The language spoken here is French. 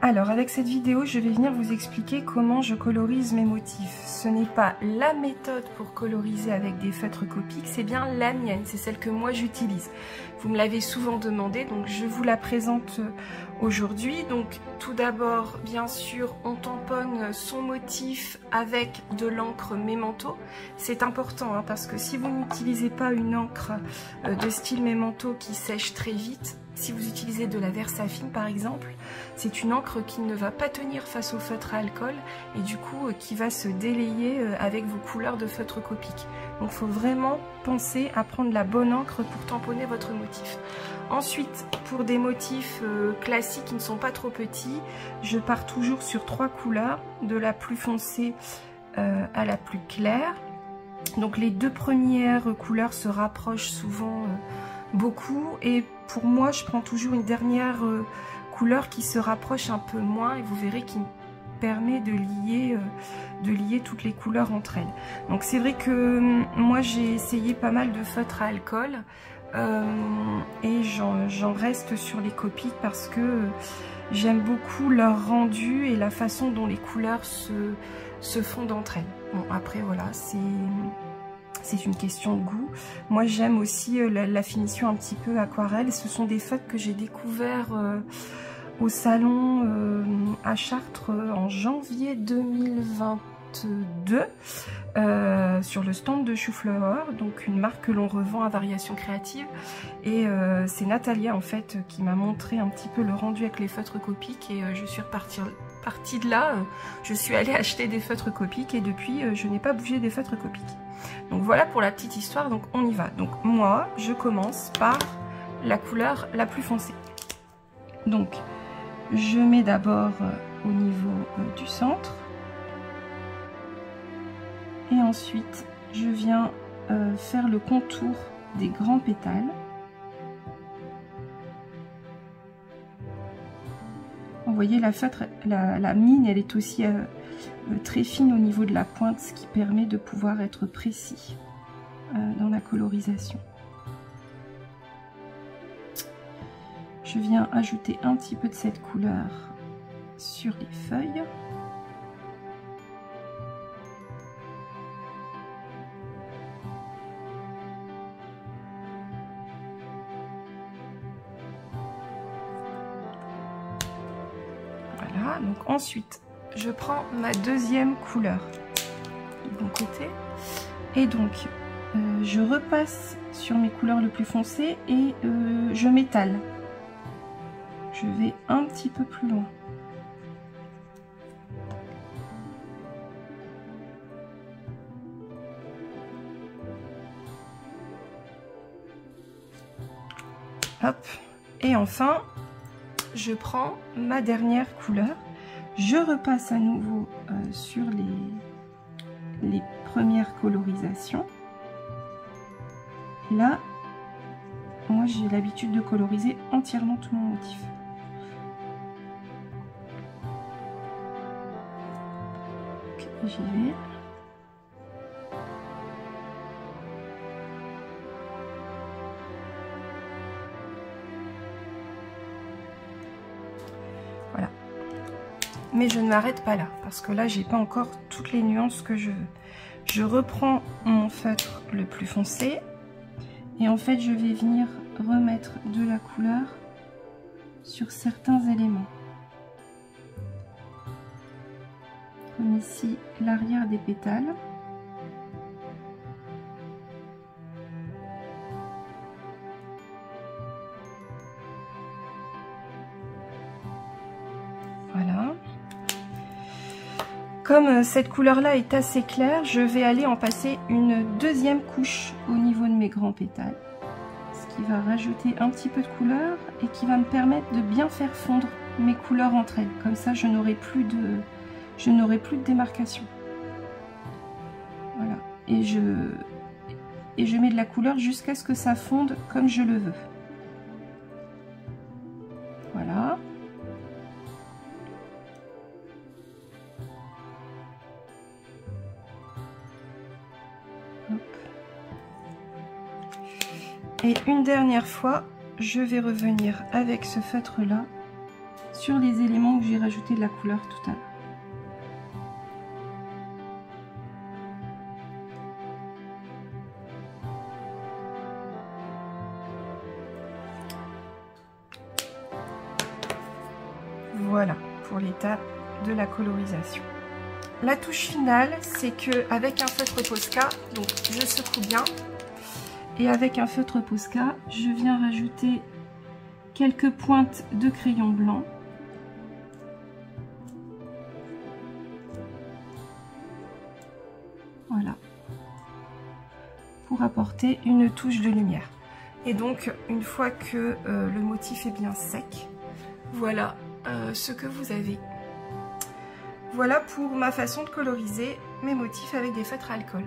Alors avec cette vidéo, je vais venir vous expliquer comment je colorise mes motifs. Ce n'est pas la méthode pour coloriser avec des feutres Copic, c'est bien la mienne, c'est celle que moi j'utilise. Vous me l'avez souvent demandé, donc je vous la présente aujourd'hui. Donc tout d'abord, bien sûr, on tamponne son motif avec de l'encre Memento. C'est important hein, parce que si vous n'utilisez pas une encre de style Memento qui sèche très vite, si vous utilisez de la Versafine par exemple, c'est une encre qui ne va pas tenir face au feutre à alcool et du coup qui va se délayer avec vos couleurs de feutre Copic. Donc il faut vraiment penser à prendre la bonne encre pour tamponner votre motif. Ensuite, pour des motifs classiques qui ne sont pas trop petits, je pars toujours sur 3 couleurs, de la plus foncée à la plus claire. Donc les 2 premières couleurs se rapprochent souvent beaucoup et pour moi je prends toujours une dernière couleur qui se rapproche un peu moins et vous verrez qui me permet de lier toutes les couleurs entre elles. Donc c'est vrai que moi j'ai essayé pas mal de feutres à alcool et j'en reste sur les Copic parce que j'aime beaucoup leur rendu et la façon dont les couleurs se fondent entre elles. Bon après voilà, c'est une question de goût. Moi j'aime aussi la finition un petit peu aquarelle. Ce sont des feutres que j'ai découverts au salon à Chartres en janvier 2022 sur le stand de Chou-Fleur, donc une marque que l'on revend à Variation Créative. Et c'est Natalia en fait qui m'a montré un petit peu le rendu avec les feutres Copic et je suis repartie de là. Je suis allée acheter des feutres Copic et depuis je n'ai pas bougé des feutres Copic. Donc voilà pour la petite histoire, donc on y va. Donc moi je commence par la couleur la plus foncée. Donc je mets d'abord au niveau du centre et ensuite je viens faire le contour des grands pétales. Vous voyez la mine elle est aussi très fine au niveau de la pointe, ce qui permet de pouvoir être précis dans la colorisation. Je viens ajouter un petit peu de cette couleur sur les feuilles. Voilà, donc ensuite je prends ma deuxième couleur du bon côté et donc je repasse sur mes couleurs les plus foncées et je m'étale. Je vais un petit peu plus loin. Hop. Et enfin, je prends ma dernière couleur. Je repasse à nouveau sur les premières colorisations. Et là, moi j'ai l'habitude de coloriser entièrement tout mon motif. J'y vais. Voilà. Mais je ne m'arrête pas là parce que là j'ai pas encore toutes les nuances que je veux. Je reprends mon feutre le plus foncé et en fait je vais venir remettre de la couleur sur certains éléments. Comme ici l'arrière des pétales. Voilà. Comme cette couleur là est assez claire, je vais aller en passer une deuxième couche au niveau de mes grands pétales. Ce qui va rajouter un petit peu de couleur et qui va me permettre de bien faire fondre mes couleurs entre elles. Comme ça je n'aurai plus de démarcation. Voilà. Et je mets de la couleur jusqu'à ce que ça fonde comme je le veux. Voilà. Hop. Et une dernière fois, je vais revenir avec ce feutre là sur les éléments où j'ai rajouté de la couleur tout à l'heure. Voilà pour l'étape de la colorisation. La touche finale, c'est que avec un feutre Posca, donc je secoue bien, et avec un feutre Posca, je viens rajouter quelques pointes de crayon blanc. Voilà, pour apporter une touche de lumière. Et donc, une fois que le motif est bien sec, voilà ce que vous avez. Voilà pour ma façon de coloriser mes motifs avec des feutres à alcool.